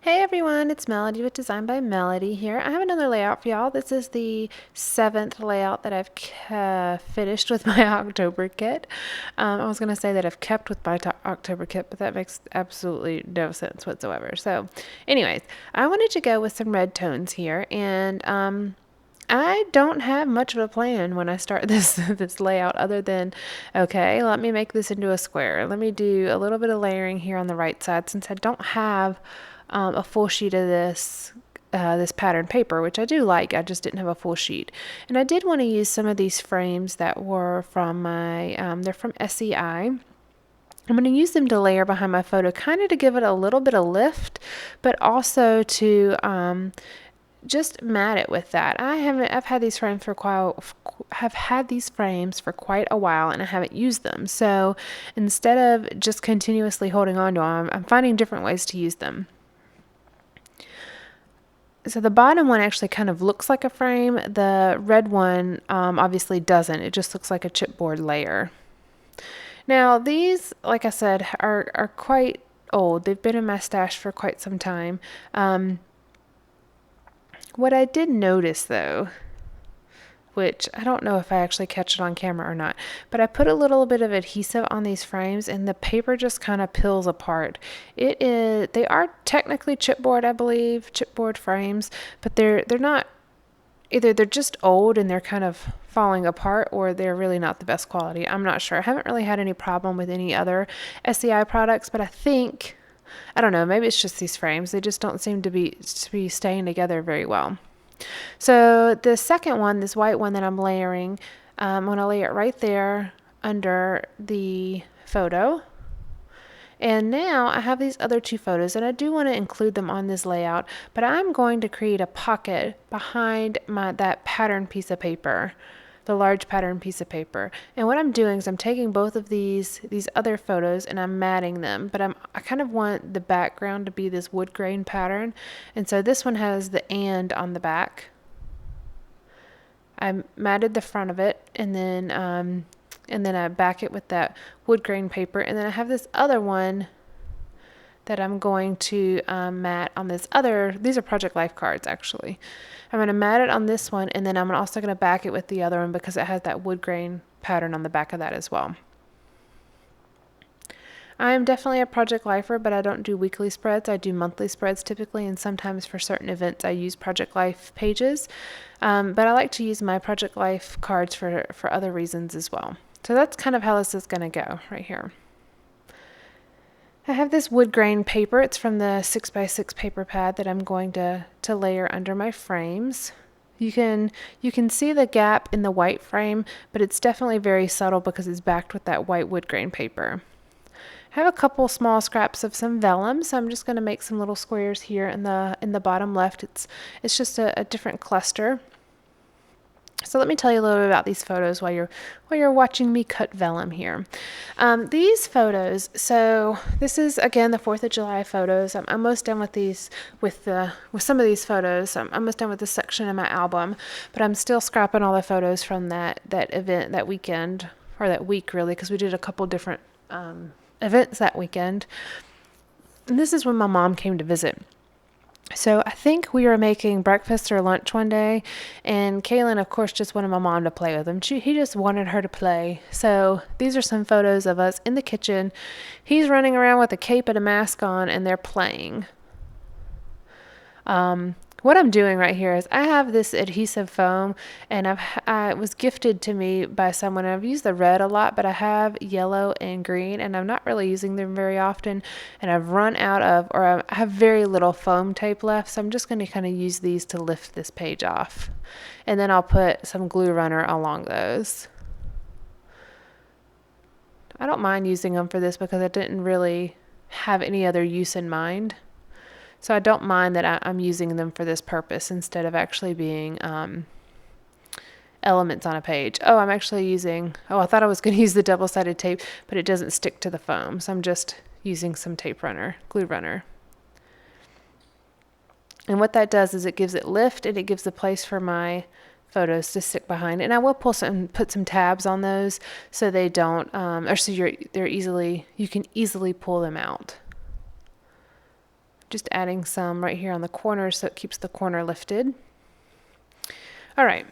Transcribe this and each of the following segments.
Hey everyone, it's Melody with Design by Melody here. I have another layout for y'all. This is the 7th layout that I've finished with my October kit. I was going to say that I've kept with my October kit, but that makes absolutely no sense whatsoever. So anyways, I wanted to go with some red tones here, and I don't have much of a plan when I start this layout other than, okay, let me make this into a square. Let me do a little bit of layering here on the right side since I don't have a full sheet of this pattern paper, which I do like. I just didn't have a full sheet. And I did want to use some of these frames that were from they're from SEI. I'm going to use them to layer behind my photo, kind of to give it a little bit of lift, but also to just mat it with that. I've had these frames for quite a while, and I haven't used them. So instead of just continuously holding on to them, I'm finding different ways to use them. So the bottom one actually kind of looks like a frame. The red one obviously doesn't. It just looks like a chipboard layer. Now these, like I said, are quite old. They've been in my stash for quite some time. What I did notice though, which I don't know if I actually catch it on camera or not, but I put a little bit of adhesive on these frames and the paper just kind of peels apart. They are technically chipboard, I believe, chipboard frames, but they're not, either they're just old and they're kind of falling apart, or they're really not the best quality. I'm not sure. I haven't really had any problem with any other SEI products, but I don't know, maybe it's just these frames. They just don't seem to be staying together very well. So the second one, this white one that I'm layering, I'm going to lay it right there under the photo. And now I have these other two photos, and I do want to include them on this layout, but I'm going to create a pocket behind that pattern piece of paper, the large pattern piece of paper. And what I'm doing is I'm taking both of these other photos and I'm matting them, but I kind of want the background to be this wood grain pattern. And so this one has the "and" on the back. I matted the front of it, and then I back it with that wood grain paper, and then I have this other one that I'm going to mat on this other. These are Project Life cards, actually. I'm going to mat it on this one, and then I'm also going to back it with the other one because it has that wood grain pattern on the back of that as well. I am definitely a Project Lifer, but I don't do weekly spreads. I do monthly spreads typically, and sometimes for certain events I use Project Life pages. But I like to use my Project Life cards for other reasons as well. So that's kind of how this is going to go right here. I have this wood grain paper. It's from the 6x6 paper pad that I'm going to layer under my frames. You can see the gap in the white frame, but it's definitely very subtle because it's backed with that white wood grain paper. I have a couple small scraps of some vellum, so I'm just going to make some little squares here in the bottom left. It's just a different cluster. So let me tell you a little bit about these photos while you're watching me cut vellum here. These photos, so this is again the 4th of July photos. I'm almost done with these with some of these photos. I'm almost done with this section in my album, but I'm still scrapping all the photos from that event that weekend, or that week really, because we did a couple different events that weekend. And this is when my mom came to visit. So I think we were making breakfast or lunch one day, and Calen, of course, just wanted my mom to play with him. He just wanted her to play. So these are some photos of us in the kitchen. He's running around with a cape and a mask on, and they're playing. What I'm doing right here is I have this adhesive foam, and it was gifted to me by someone. I've used the red a lot, but I have yellow and green, and I'm not really using them very often. And I've run out of, or I have very little foam tape left, so I'm just going to kind of use these to lift this page off. And then I'll put some glue runner along those. I don't mind using them for this because I didn't really have any other use in mind. So I don't mind that I'm using them for this purpose instead of actually being elements on a page. Oh, I thought I was going to use the double-sided tape, but it doesn't stick to the foam. So I'm just using some glue runner. And what that does is it gives it lift, and it gives a place for my photos to stick behind. And I will put some tabs on those so they don't, you can easily pull them out. Just adding some right here on the corner so it keeps the corner lifted. All right.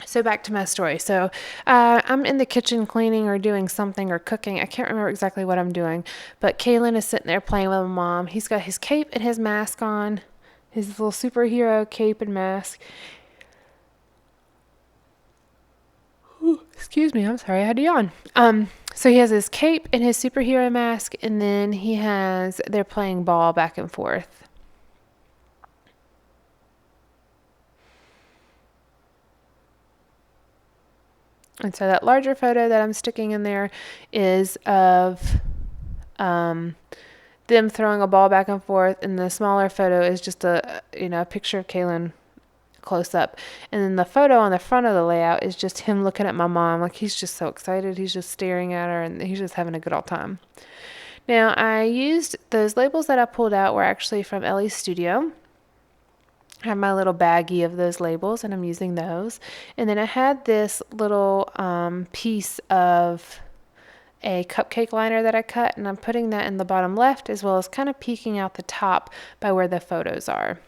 So back to my story. So I'm in the kitchen cleaning or doing something or cooking. I can't remember exactly what I'm doing, but Calen is sitting there playing with my mom. He's got his cape and his mask on, his little superhero cape and mask. Ooh, excuse me, I'm sorry, I had to yawn. So he has his cape and his superhero mask, and then they're playing ball back and forth. And so that larger photo that I'm sticking in there is of them throwing a ball back and forth, and the smaller photo is just a picture of Calen close up. And then the photo on the front of the layout is just him looking at my mom, like he's just so excited. He's just staring at her, and he's just having a good old time. Now, I used those labels that I pulled out were actually from Ellie's studio. I have my little baggie of those labels, and I'm using those. And then I had this little piece of a cupcake liner that I cut, and I'm putting that in the bottom left as well as kind of peeking out the top by where the photos are.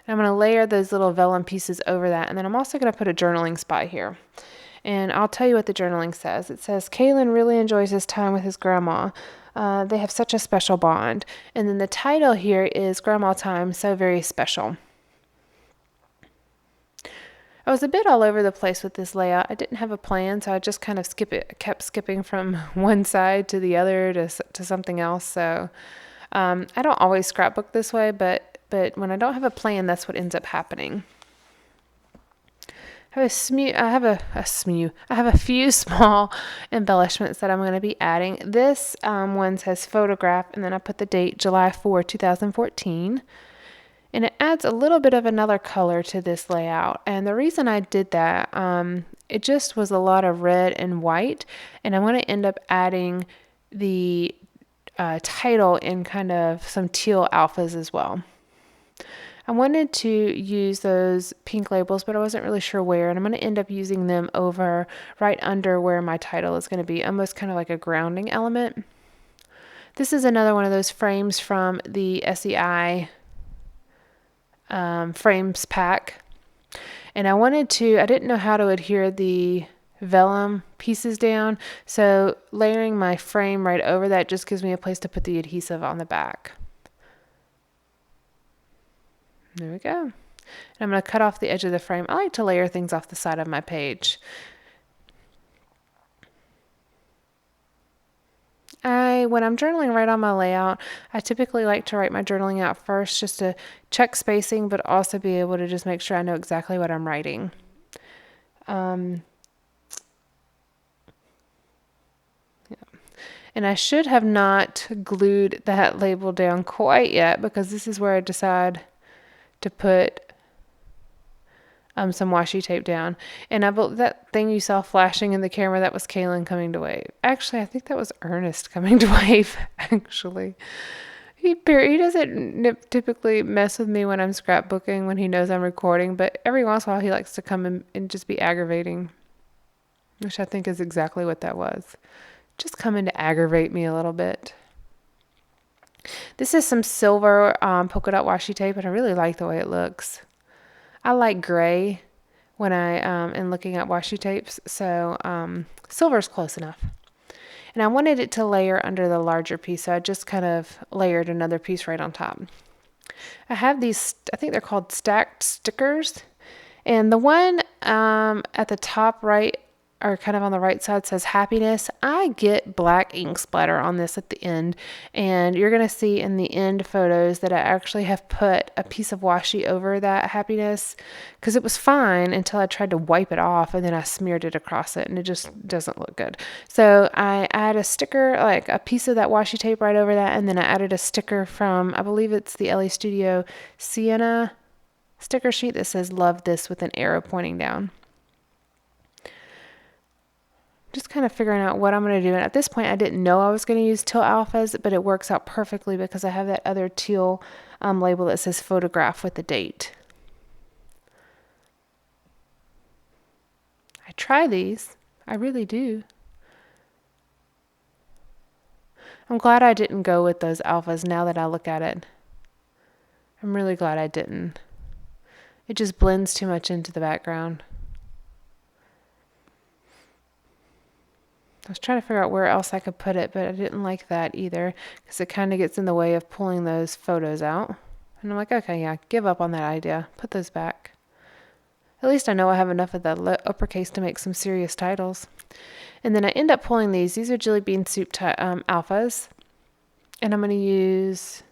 And I'm going to layer those little vellum pieces over that, and then I'm also going to put a journaling spot here. And I'll tell you what the journaling says. It says, Calen really enjoys his time with his grandma. They have such a special bond. And then the title here is Grandma Time, So Very Special. I was a bit all over the place with this layout. I didn't have a plan, so I just kind of kept skipping from one side to the other to something else. So I don't always scrapbook this way, but when I don't have a plan, that's what ends up happening. I have a few small embellishments that I'm going to be adding. This one says photograph, and then I put the date July 4, 2014. And it adds a little bit of another color to this layout. And the reason I did that, it just was a lot of red and white. And I'm going to end up adding the title in kind of some teal alphas as well. I wanted to use those pink labels, but I wasn't really sure where. And I'm going to end up using them over right under where my title is going to be, almost kind of like a grounding element. This is another one of those frames from the SEI frames pack, and I didn't know how to adhere the vellum pieces down, so layering my frame right over that just gives me a place to put the adhesive on the back. There we go. And I'm going to cut off the edge of the frame. I like to layer things off the side of my page. When I'm journaling right on my layout, I typically like to write my journaling out first just to check spacing, but also be able to just make sure I know exactly what I'm writing. Yeah. And I should have not glued that label down quite yet, because this is where I decide to put some washi tape down. And that thing you saw flashing in the camera, that was Calen coming to wave. Actually, I think that was Ernest coming to wave, actually. He doesn't typically mess with me when I'm scrapbooking, when he knows I'm recording, but every once in a while he likes to come and just be aggravating, which I think is exactly what that was. Just coming to aggravate me a little bit. This is some silver polka dot washi tape, and I really like the way it looks. I like gray when I am looking at washi tapes, so silver's close enough. And I wanted it to layer under the larger piece, so I just kind of layered another piece right on top. I have these, I think they're called stacked stickers, and the one at the top right, or kind of on the right side, says happiness. I get black ink splatter on this at the end, and you're going to see in the end photos that I actually have put a piece of washi over that happiness, because it was fine until I tried to wipe it off, and then I smeared it across it, and it just doesn't look good. So I add a sticker, like a piece of that washi tape right over that, and then I added a sticker from, I believe it's the Ellie Studio Sienna sticker sheet that says love this with an arrow pointing down. Just kind of figuring out what I'm going to do. And at this point, I didn't know I was going to use teal alphas, but it works out perfectly because I have that other teal label that says photograph with the date. I try these. I really do. I'm glad I didn't go with those alphas now that I look at it. I'm really glad I didn't. It just blends too much into the background. I was trying to figure out where else I could put it, but I didn't like that either because it kind of gets in the way of pulling those photos out. And I'm like, okay, yeah, give up on that idea. Put those back. At least I know I have enough of the uppercase to make some serious titles. And then I end up pulling these. These are Jelly Bean Soup alphas. And I'm going to use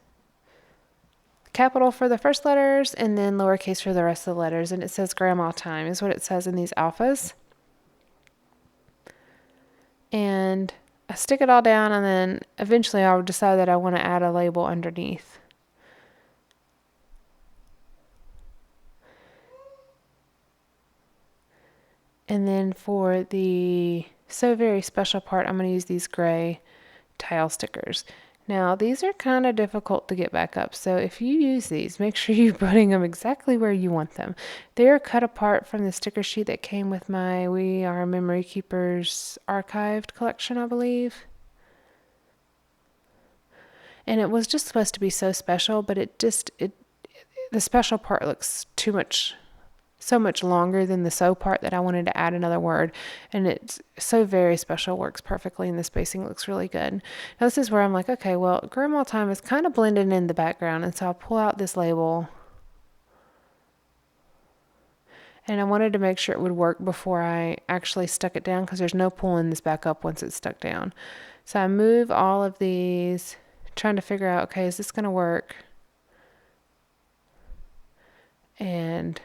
capital for the first letters and then lowercase for the rest of the letters. And it says Grandma Time is what it says in these alphas. And I stick it all down, and then eventually I'll decide that I want to add a label underneath. And then for the So Very Special part, I'm going to use these gray tile stickers. Now, these are kind of difficult to get back up, so if you use these, make sure you're putting them exactly where you want them. They are cut apart from the sticker sheet that came with my We Are Memory Keepers archived collection, I believe. And it was just supposed to be so special, but the special part looks so much longer than the so part that I wanted to add another word. And it's So Very Special works perfectly, and the spacing looks really good. Now this is where I'm like, okay, well, Grandma Time is kind of blending in the background, and so I'll pull out this label. And I wanted to make sure it would work before I actually stuck it down, because there's no pulling this back up once it's stuck down. So I move all of these, trying to figure out, okay, is this going to work? And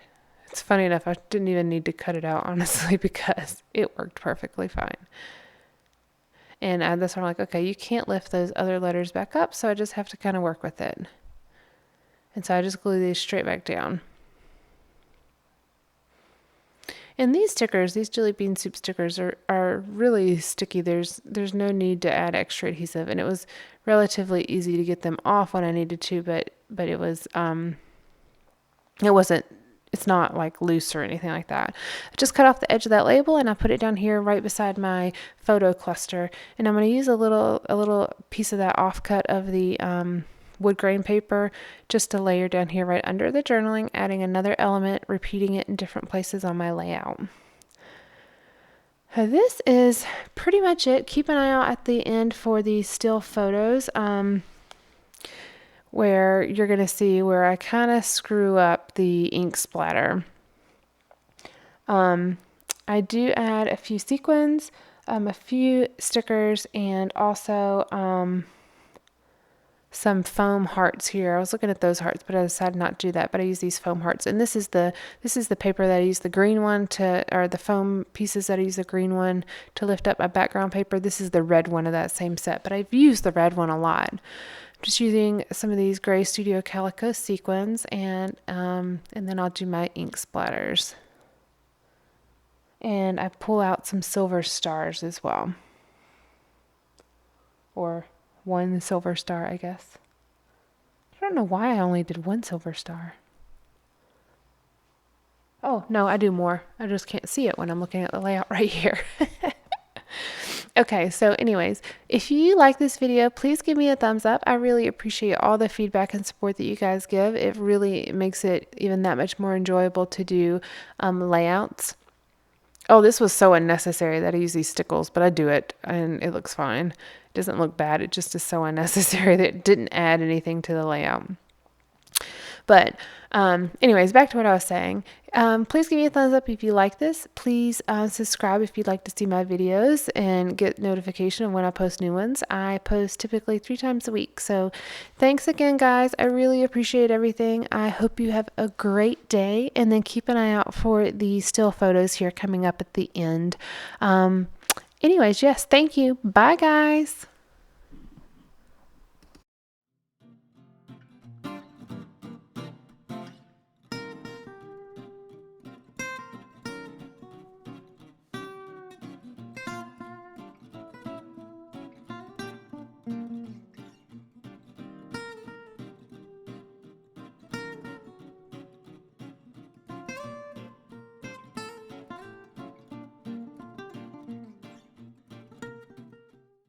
it's funny enough, I didn't even need to cut it out, honestly, because it worked perfectly fine. And that's where I'm like, okay, you can't lift those other letters back up, so I just have to kind of work with it. And so I just glue these straight back down. And these stickers, these Jelly Bean Soup stickers are really sticky. There's no need to add extra adhesive, and it was relatively easy to get them off when I needed to, but it was it's not like loose or anything like that. I just cut off the edge of that label, and I put it down here right beside my photo cluster, and I'm going to use a little piece of that offcut of the wood grain paper just to layer down here right under the journaling, adding another element, repeating it in different places on my layout. This is pretty much it. Keep an eye out at the end for the still photos, where you're going to see where I kind of screw up the ink splatter. I do add a few sequins, a few stickers, and also some foam hearts here. I was looking at those hearts, but I decided not to do that. But I use these foam hearts, and this is the paper that I use the green one or the foam pieces that I use the green one to lift up my background paper. This is the red one of that same set, but I've used the red one a lot. I'm just using some of these gray Studio Calico sequins, and then I'll do my ink splatters. And I pull out some silver stars as well, or one silver star, I guess. I don't know why I only did one silver star. Oh, no, I do more. I just can't see it when I'm looking at the layout right here. Okay, so anyways, if you like this video, please give me a thumbs up. I really appreciate all the feedback and support that you guys give. It really makes it even that much more enjoyable to do layouts. Oh, this was so unnecessary that I use these stickles, but I do it and it looks fine. It doesn't look bad. It just is so unnecessary that it didn't add anything to the layout. But anyways, back to what I was saying. Please give me a thumbs up if you like this. Please subscribe if you'd like to see my videos and get notification of when I post new ones. I post typically 3 times a week. So thanks again, guys. I really appreciate everything. I hope you have a great day, and then keep an eye out for the still photos here coming up at the end. Anyways, yes, thank you. Bye, guys.